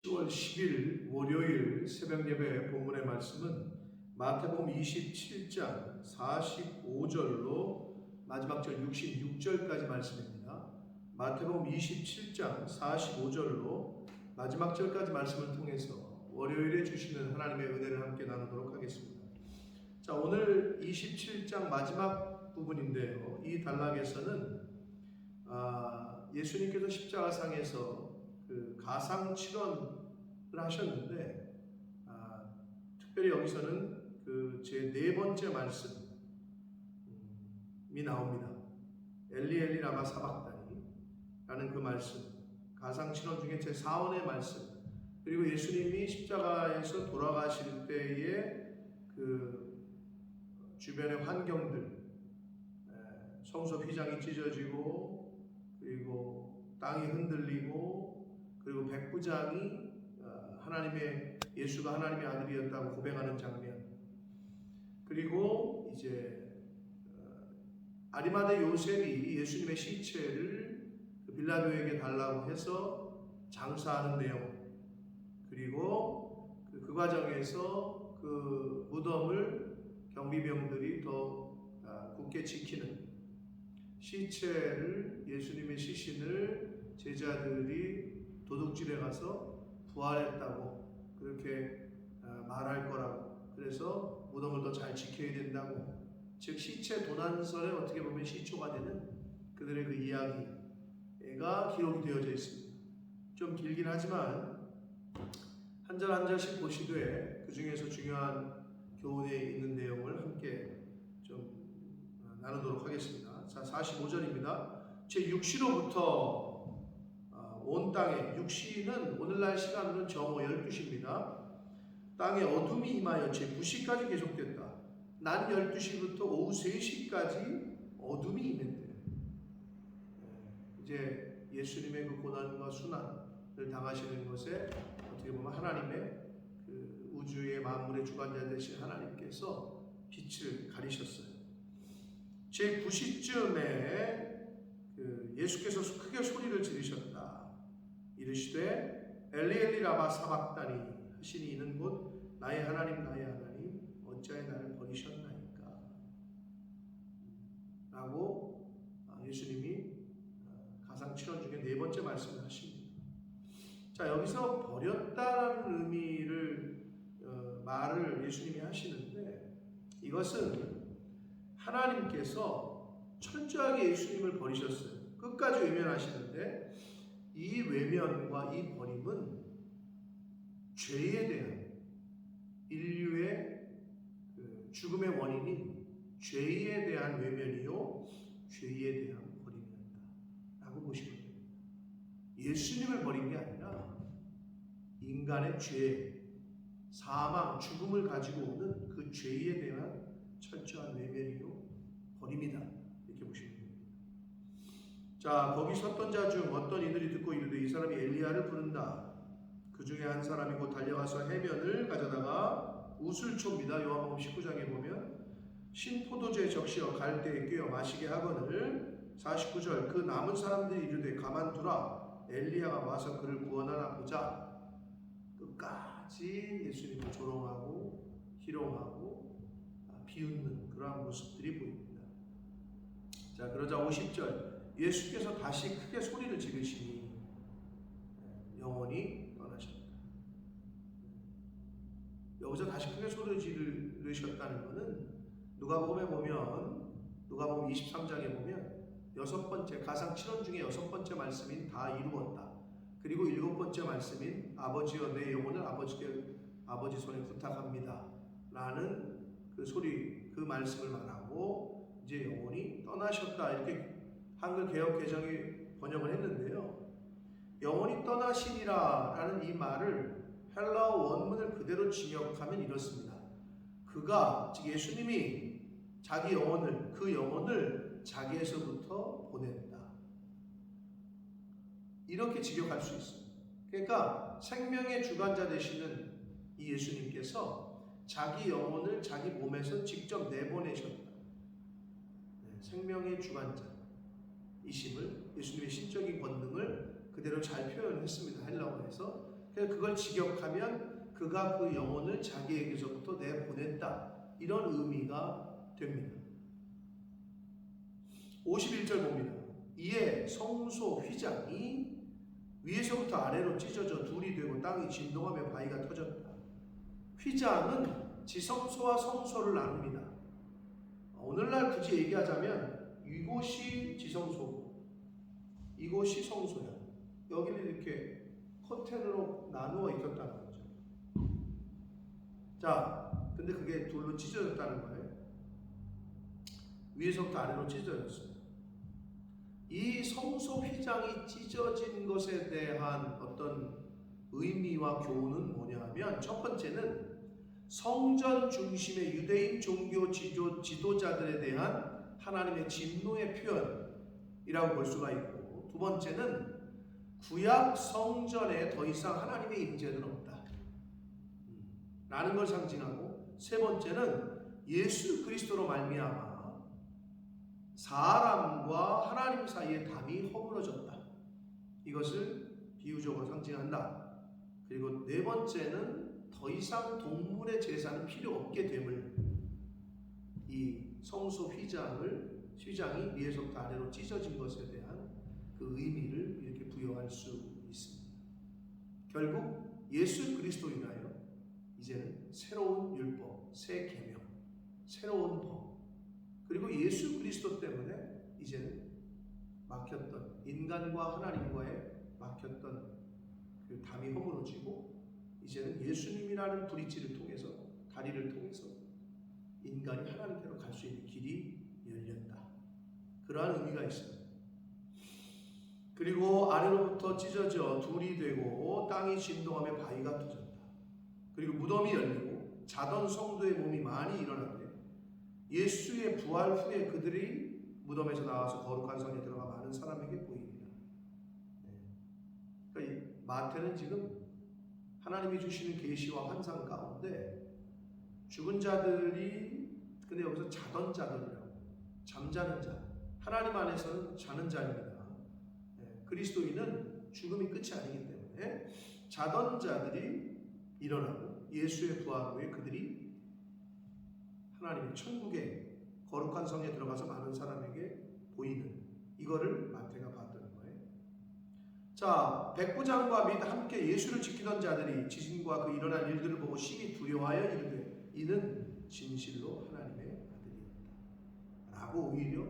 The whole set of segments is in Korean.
10월 10일 월요일 새벽 예배 본문의 말씀은 마태복음 27장 45절로 마지막 절 66절까지 말씀입니다. 마태복음 27장 45절로 마지막 절까지 말씀을 통해서 월요일에 주시는 하나님의 은혜를 함께 나누도록 하겠습니다. 자, 오늘 27장 마지막 부분인데요. 이 단락에서는 예수님께서 십자가상에서 그 가상 칠언을 하셨는데, 특별히 여기서는 그 제 네 번째 말씀이 나옵니다. 엘리 엘리 라마 사박다니 라는 그 말씀, 가상 칠언 중에 제 4원의 말씀, 그리고 예수님이 십자가에서 돌아가실 때의 그 주변의 환경들, 성소 휘장이 찢어지고, 그리고 땅이 흔들리고, 그리고 백부장이 예수가 하나님의 아들이었다고 고백하는 장면, 그리고 이제 아리마대 요셉이 예수님의 시체를 빌라도에게 달라고 해서 장사하는 내용, 그리고 그 과정에서 그 무덤을 경비병들이 더 굳게 지키는, 시체를, 예수님의 시신을 제자들이 도둑질해 가서 부활했다고 그렇게 말할 거라고, 그래서 무덤을 더 잘 지켜야 된다고, 즉 시체 도난설에 어떻게 보면 시초가 되는 그들의 그 이야기가 기록이 되어져 있습니다. 좀 길긴 하지만 한 절 한 절씩 보시되 그 중에서 중요한 교훈에 있는 내용을 함께 좀 나누도록 하겠습니다. 자, 45절입니다. 제 육시로부터 온 땅에, 육시는 오늘날 시간으로는 정오 12시입니다. 땅에 어둠이 임하여 제 9시까지 계속됐다. 낮 12시부터 오후 3시까지 어둠이 임했대요. 이제 예수님의 그 고난과 순환을 당하시는 것에 어떻게 보면 하나님의 그 우주의 만물의 주관자 되신 하나님께서 빛을 가리셨어요. 제 9시쯤에 예수께서 크게 소리를 지르셨다. 이르시되 엘리 엘리 라마 사박다니 하시니 이는 곧 나의 하나님 나의 하나님 어찌하여 나를 버리셨나이까 라고 예수님이 가상 칠언 중에 네 번째 말씀을 하십니다. 자, 여기서 버렸다라는 의미를 말을 예수님이 하시는데, 이것은 하나님께서 철저하게 예수님을 버리셨어요. 끝까지 외면하시는데, 이 외면과 이 버림은 죄에 대한, 인류의 죽음의 원인인 죄에 대한 외면이요 죄에 대한 버림이었다 라고 보시면 됩니다. 예수님을 버린 게 아니라 인간의 죄, 사망, 죽음을 가지고 오는 그 죄에 대한 철저한 외면이요 버림이다, 이렇게 보시면 됩니다. 자, 거기 섰던 자 중 어떤 이들이 듣고 이르되 이 사람이 엘리야를 부른다. 그 중에 한 사람이 곧 달려가서 해면을 가져다가 웃을 초입니다. 요한복음 19장에 보면 신포도주에 적시어 갈대에 꿰어 마시게 하거늘, 49절 그 남은 사람들이 이르되 가만두라 엘리야가 와서 그를 구원하나 보자. 끝까지 예수님을 조롱하고 희롱하고 비웃는 그러한 모습들이 보입니다. 자, 그러자 50절 예수께서 다시 크게 소리를 지르시니 영혼이 떠나셨다. 여기서 다시 크게 소리를 지르셨다는 것은 누가복음에 보면, 누가복음 23장에 보면 여섯 번째 가상 칠언 중에 여섯 번째 말씀인 다 이루었다, 그리고 일곱 번째 말씀인 아버지여 내 영혼을 아버지 손에 부탁합니다 라는 그 소리, 그 말씀을 말하고 이제 영혼이 떠나셨다, 이렇게 한글 개역 개정이 번역을 했는데요. 영혼이 떠나시니라 라는 이 말을 헬라어 원문을 그대로 직역하면 이렇습니다. 그가, 즉 예수님이 자기 영혼을, 그 영혼을 자기에서부터 보냈다, 이렇게 직역할 수 있습니다. 그러니까 생명의 주관자 되시는 이 예수님께서 자기 영혼을 자기 몸에서 직접 내보내셨다. 생명의 주관자 이심을, 예수님의 신적인 권능을 그대로 잘 표현했습니다. 헬라어에서. 그래서 그걸 직역하면 그가 그 영혼을 자기에게서부터 내보냈다. 이런 의미가 됩니다. 51절 봅니다. 이에 성소 휘장이 위에서부터 아래로 찢어져 둘이 되고 땅이 진동하며 바위가 터졌다. 휘장은 지성소와 성소를 나눕니다. 오늘날 굳이 얘기하자면 이곳이 지성소고 이곳이 성소야. 여기는 이렇게 커튼으로 나누어 있었다는 거죠. 자, 근데 그게 둘로 찢어졌다는 거예요. 위에서부터 아래로 찢어졌어요. 이 성소 휘장이 찢어진 것에 대한 어떤 의미와 교훈은 뭐냐면, 첫 번째는 성전 중심의 유대인 종교 지도자들에 대한 하나님의 진노의 표현이라고 볼 수가 있고, 두 번째는 구약 성전에 더 이상 하나님의 임재는 없다 라는 걸 상징하고, 세 번째는 예수 그리스도로 말미암아 사람과 하나님 사이의 담이 허물어졌다. 이것을 비유적으로 상징한다. 그리고 네 번째는 더 이상 동물의 제사는 필요 없게 됨을, 이 성소 휘장이 위에서부터 아래로 찢어진 것에 대한 그 의미를 이렇게 부여할 수 있습니다. 결국 예수 그리스도로 인하여 이제는 새로운 율법, 새 계명, 새로운 법, 그리고 예수 그리스도 때문에 이제는 막혔던, 인간과 하나님과의 막혔던 그 담이 허물어지고, 이제는 예수님이라는 브릿지를 통해서, 다리를 통해서 인간이 하나님께로 갈 수 있는 길이 열렸다. 그러한 의미가 있습니다. 그리고 아래로부터 찢어져 둘이 되고 땅이 진동하며 바위가 터졌다. 그리고 무덤이 열리고 자던 성도의 몸이 많이 일어났는데, 예수의 부활 후에 그들이 무덤에서 나와서 거룩한 성에 들어가 많은 사람에게 보입니다. 그러니까 이 마태는 지금 하나님이 주시는 계시와 환상 가운데 죽은 자들이, 근데 여기서 자던 자들이라고, 잠자는 자, 하나님 안에서는 자는 자입니다. 그리스도인은 죽음이 끝이 아니기 때문에 자던 자들이 일어나고, 예수의 부활 후에 그들이 하나님의 천국의 거룩한 성에 들어가서 많은 사람에게 보이는, 이거를 마태가 봤던 거예요. 자, 백부장과 및 함께 예수를 지키던 자들이 지진과 그 일어난 일들을 보고 심히 두려워하여 이르되 이는 진실로 하나님의 아들이었다 라고 오히려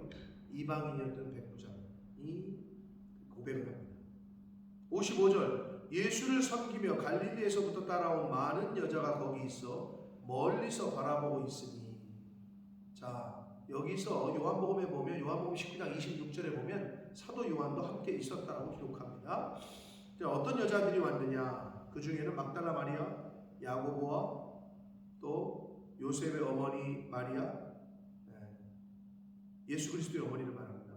이방인이었던 백부장이 고백을 합니다. 55절, 예수를 섬기며 갈릴리에서부터 따라온 많은 여자가 거기 있어 멀리서 바라보고 있으니. 자, 여기서 요한복음에 보면, 요한복음 19장 26절에 보면 사도 요한도 함께 있었다라고 기록합니다. 어떤 여자들이 왔느냐? 그 중에는 막달라 마리아, 야고보와 또 요셉의 어머니 마리아, 예수 그리스도의 어머니를 말합니다.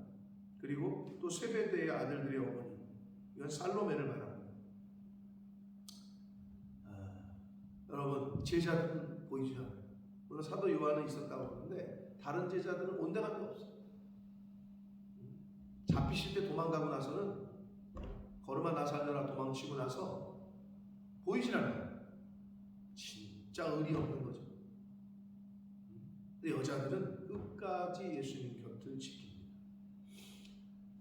그리고 또 세베대의 아들들의 어머니, 이건 살로메를 말합니다. 여러분, 제자들은 보이지 않아요. 물론 사도 요한은 있었다고 그러는데 다른 제자들은 온데간데 없어요. 잡히실 때 도망가고 나서는, 걸음아 나 살려라 도망치고 나서 보이질 않아요. 진짜 의리 없는 거죠. 근데 여자들은 끝까지 예수님 곁을 지킵니다.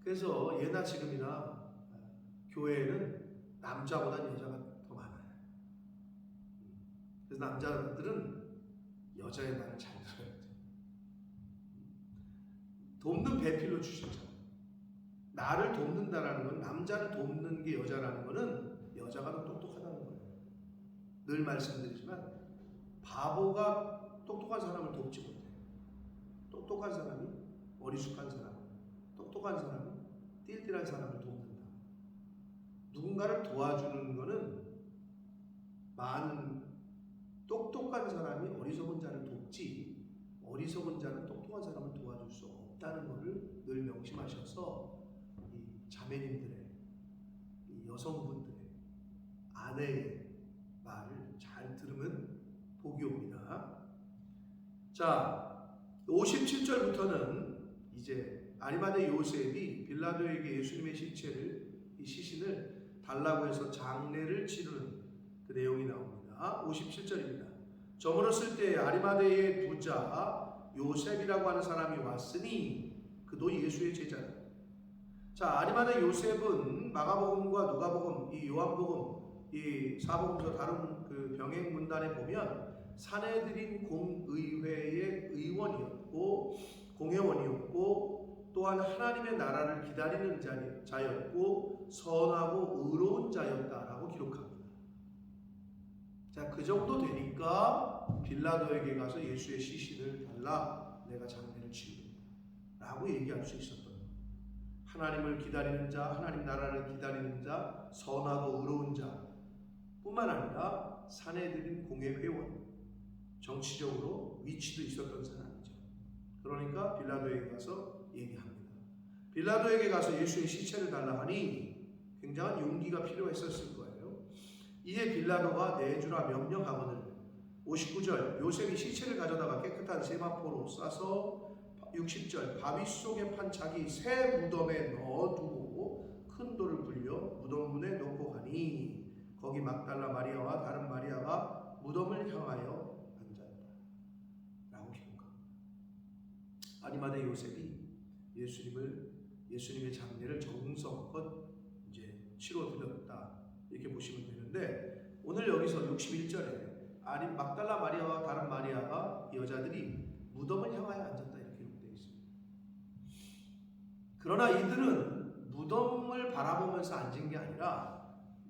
그래서 예나 지금이나 교회에는 남자보다 여자가 더 많아요. 그래서 남자들은 여자의 말을 잘 들어야 돼요. 돕는 배필로 주셨잖아요. 나를 돕는다라는 건, 남자를 돕는 게 여자라는 거는 여자가 더 똑똑하다는 거예요. 늘 말씀드리지만 바보가 똑똑한 사람을 돕지 못해요. 똑똑한 사람이, 어리숙한 사람, 똑똑한 사람이 띨띨한 사람을 돕는다. 누군가를 도와주는 거는 많은 똑똑한 사람이 어리석은 자를 돕지, 어리석은 자는 똑똑한 사람을 도와줄 수 없다는 것을 늘 명심하셔서 이 자매님들의, 이 여성분들의, 아내의 말을 잘 들으면 복이 옵니다. 자, 57절부터는 이제 아리마대 요셉이 빌라도에게 예수님의 시신을 달라고 해서 장례를 치르는 나옵니다. 57절입니다. 저물었을 때 아리마대의 부자 요셉이라고 하는 사람이 왔으니 그도 예수의 제자라. 자, 아리마대 요셉은 마가복음과 누가복음, 이 요한복음, 이 사복음서 다른 그 병행 문단에 보면 사내들인 공의회의 의원이었고 공회원이었고 또한 하나님의 나라를 기다리는 자였고 선하고 의로운 자였다라고 기록합니다. 자, 그 정도 되니까 빌라도에게 가서 예수의 시신을 달라, 내가 장례를 치르겠다 라고 얘기할 수 있었던 거예요. 하나님을 기다리는 자, 하나님 나라를 기다리는 자, 선하고 의로운 자 뿐만 아니라 사내들인 공회회원, 정치적으로 위치도 있었던 사람이죠. 그러니까 빌라도에게 가서 얘기합니다. 빌라도에게 가서 예수의 시체를 달라 하니 굉장한 용기가 필요했었을 거예요. 이에 빌라도가 내주라 명령하거늘 59절 요셉이 시체를 가져다가 깨끗한 세마포로 싸서 60절 바위 속에 판 자기 새 무덤에 넣어두고 큰 돌을 굴려 무덤 문에 놓고 가니 거기 막달라 마리아와 다른 마리아가 무덤을 향하여 앉았다 라고 기록합니다. 아리마대 요셉이 예수님의 장례를 정성껏 이제 치러드렸다 이렇게 보시면 되는데, 오늘 여기서 61절에 막달라 마리아와 다른 마리아가 이 여자들이 무덤을 향하여 앉았다 이렇게 기록되어 있습니다. 그러나 이들은 무덤을 바라보면서 앉은 게 아니라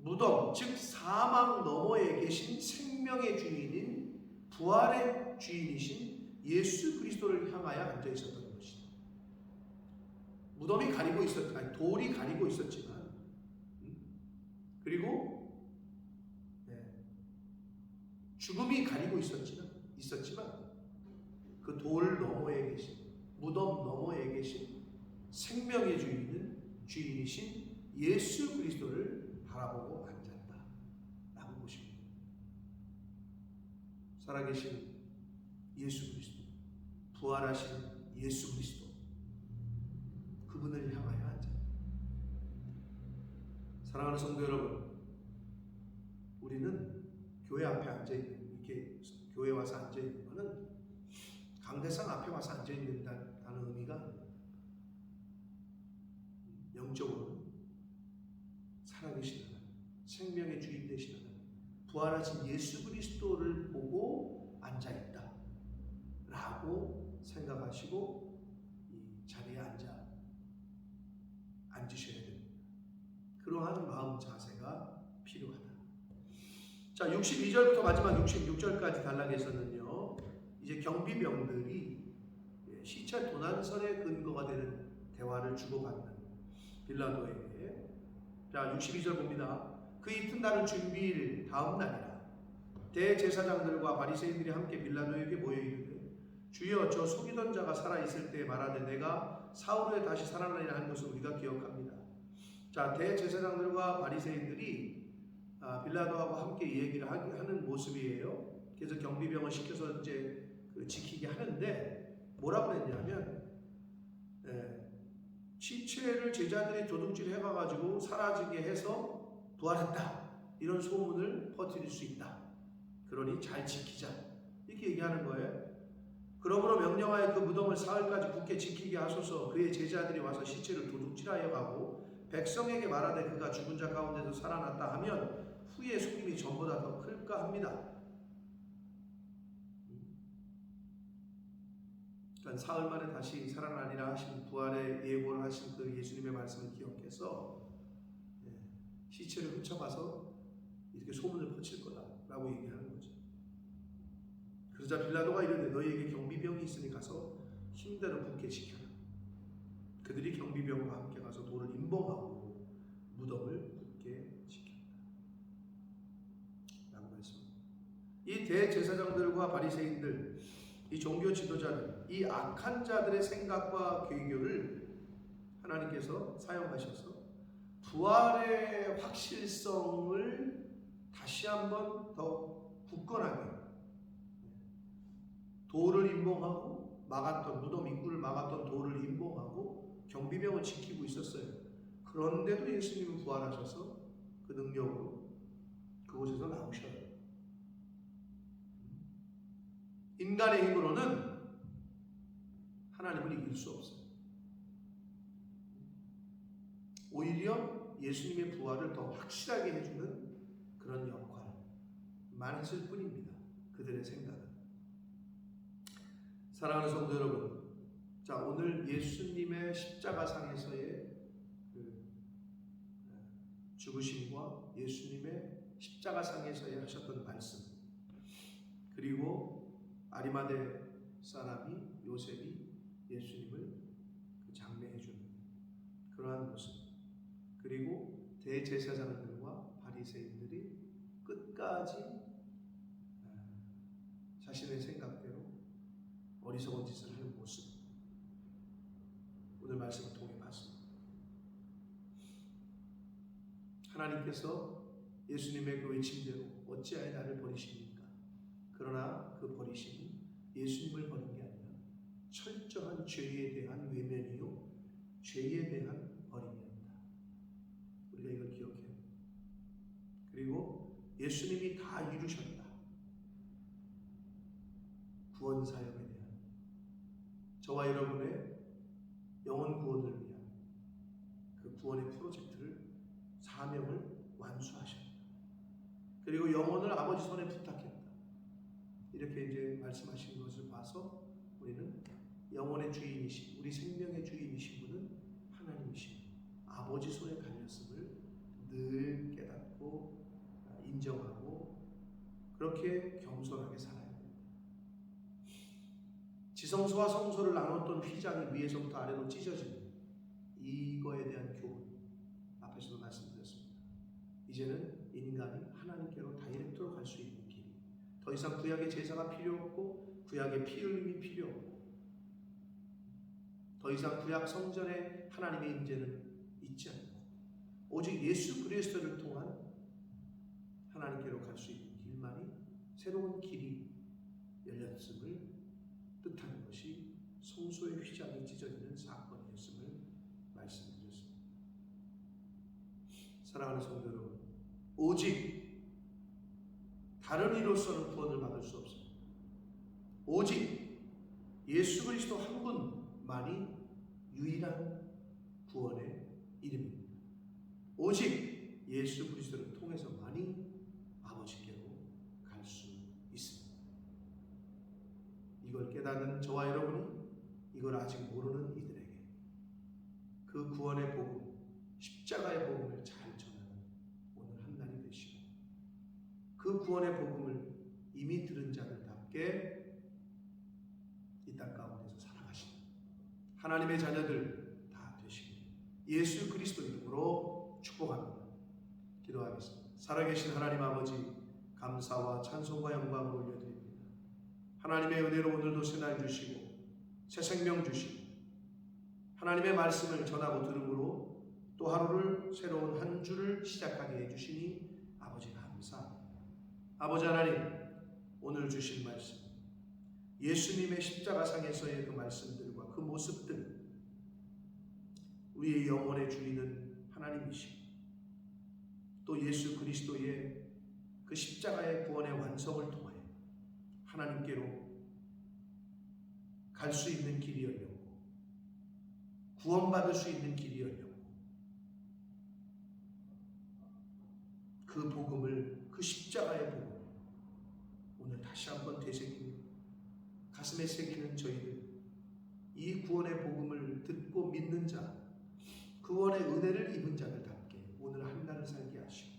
무덤, 즉 사망 너머에 계신 생명의 주인인 부활의 주인이신 예수 그리스도를 향하여 앉아 있었던 것이다. 무덤이 가리고 돌이 가리고 있었지만, 그리고 죽음이 가리고 있었지만 그 돌 너머에 계신, 무덤 너머에 계신 생명의 주인이신 예수 그리스도를 바라보고 앉았다 라고 보십니다. 살아계신 예수 그리스도, 부활하신 예수 그리스도, 그분을 향하여 앉았다. 사랑하는 성도 여러분, 우리는 교회 앞에 앉아있는, 이렇게 교회 와서 앉아있는 것은 강대상 앞에 와서 앉아있는다는 의미가 영적으로는 살아계신 하나님, 생명의 주인 되신 하나님, 부활하신 예수 그리스도를 보고 앉아있다 라고 생각하시고 이 자리에 앉으셔야 됩니다. 그러한 마음 자세가 필요하다. 자, 62절부터 마지막 66절까지 단락에서는요, 이제 경비병들이 시체 도난설의 근거가 되는 대화를 주고받는 빌라도에게. 자, 62절 봅니다. 그 이튿날은 준비일 다음 날이라. 대제사장들과 바리새인들이 함께 빌라도에게 모여 이르되, 주여, 저 속이던 자가 살아있을 때 말하되 내가 사흘 후에 다시 살아나리라 한 것을 우리가 기억합니다. 자, 대제사장들과 바리새인들이 빌라도하고 함께 얘기를 하는 모습이에요. 그래서 경비병을 시켜서 이제 지키게 하는데, 뭐라고 했냐면, 시체를 제자들이 도둑질 해가지고 사라지게 해서 부활했다 이런 소문을 퍼뜨릴 수 있다. 그러니 잘 지키자 이렇게 얘기하는 거예요. 그러므로 명령하여 그 무덤을 사흘까지 굳게 지키게 하소서. 그의 제자들이 와서 시체를 도둑질하여 가고 백성에게 말하되 그가 죽은 자 가운데서 살아났다 하면 후에 속임이 전보다 더 클까 합니다. 그러니까 사흘 만에 다시 살아나리라 하신 부활의 예고를 하신 그 예수님의 말씀을 기억해서 시체를 훔쳐가서 이렇게 소문을 퍼칠 거다라고 얘기하는 거죠. 그러자 빌라도가 이르되 너희에게 경비병이 있으니 가서 힘대로 굳게 지켜라. 그들이 경비병과 함께 가서 돌을 임봉하고 무덤을 굳게 지켰다 라고 말씀합니다. 이 대제사장들과 바리새인들, 이 종교 지도자들, 이 악한 자들의 생각과 계교를 하나님께서 사용하셔서 부활의 확실성을 다시 한번 더 굳건하게, 돌을 임봉하고 막았던, 무덤 입구를 막았던 돌을 임봉하고 경비병을 지키고 있었어요. 그런데도 예수님은 부활하셔서 그 능력으로 그곳에서 나오셔요. 인간의 힘으로는 하나님을 이길 수 없어요. 오히려 예수님의 부활을 더 확실하게 해주는 그런 역할만 했을 뿐입니다. 그들의 생각은. 사랑하는 성도 여러분, 자, 오늘 예수님의 십자가상에서의 그 죽으심과 예수님의 십자가상에서의 하셨던 말씀, 그리고 아리마대 사람이 요셉이 예수님을 장례해 준 그러한 모습, 그리고 대제사장들과 바리새인들이 끝까지 자신의 생각대로 어리석은 짓을 하는 모습, 오늘 말씀을 통해 봤습니다. 하나님께서 예수님의 그 외침대로 어찌하여 나를 버리십니까? 그러나 그 버리심이 예수님을 버린 게 아니라 철저한 죄에 대한 외면이요, 죄에 대한 버림이었다. 우리가 이걸 기억해요. 그리고 예수님이 다 이루셨다. 구원 사역에 대한, 저와 여러분의 영혼 구원을 위한 그 구원의 프로젝트를, 사명을 완수하셨다. 그리고 영혼을 아버지 손에 부탁했다. 이렇게 이제 말씀하신 것을 봐서 우리는 영혼의 주인이신, 우리 생명의 주인이신 분은 하나님이신 아버지 손에 달렸음을 늘 깨닫고 인정하고 그렇게 겸손하게 살아야 됩니다. 지성소와 성소를 나눴던 휘장이 위에서부터 아래로 찢어지는 이거에 대한 교훈, 앞에서도 말씀드렸습니다. 이제는 인간이 하나님께로 다이렉트로 갈 수 있는 길, 더 이상 구약의 제사가 필요 없고 구약의 피 흘림이 필요 없고 더 이상 구약 성전에 하나님의 임재는 있지 않고 오직 예수 그리스도를 통한 하나님께로 갈 수 있는 길만이 새로운 길이 열렸음을 뜻하는 것이 성소의 휘장이 찢어지는 사건이었음을 말씀드렸습니다. 사랑하는 성도 여러분, 오직 다른 이로서는 구원을 받을 수 없습니다. 오직 예수 그리스도 한 분만이 유일한 구원의 이름입니다. 오직 예수 그리스도를 통해서만이 아버지께로 갈 수 있습니다. 이걸 깨닫는 저와 여러분이, 이걸 아직 모르는 이들에게 그 구원의 복음, 십자가의 복음을 잘 전하는 오늘 한 날이 되시고, 그 구원의 복음을 이미 들은 자들답게 이 땅 가운데서 살아가시는 하나님의 자녀들 다 되시길 예수 그리스도 이름으로 축복합니다. 기도하겠습니다. 살아계신 하나님 아버지, 감사와 찬송과 영광을 올려드립니다. 하나님의 은혜로 오늘도 새날 주시고 새 생명 주시고 하나님의 말씀을 전하고 들음으로 또 하루를, 새로운 한 주를 시작하게 해주시니 아버지 감사합니다. 아버지 하나님, 오늘 주신 말씀, 예수님의 십자가상에서의 그 말씀들과 그 모습들, 우리의 영혼의 주인은 하나님이시고 또 예수 그리스도의 그 십자가의 구원의 완성을 통하여 하나님께로 갈 수 있는 길이 열렸고 구원받을 수 있는 길이 열렸고 그 복음을, 그 십자가의 복음을 오늘 다시 한번 되새기며 가슴에 새기는 저희들, 이 구원의 복음을 듣고 믿는 자, 구원의 은혜를 입은 자들답게 오늘 한 날을 살게 하시고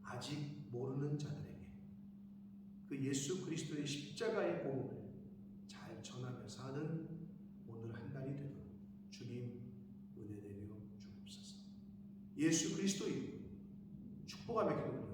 아직 모르는 자들에게 그 예수 그리스도의 십자가의 복음을 잘 전하며 사는 오늘 한 날이 되도록 주님 은혜 내려 주옵소서. 예수 그리스도 이름으로 축복하며 기도합니다.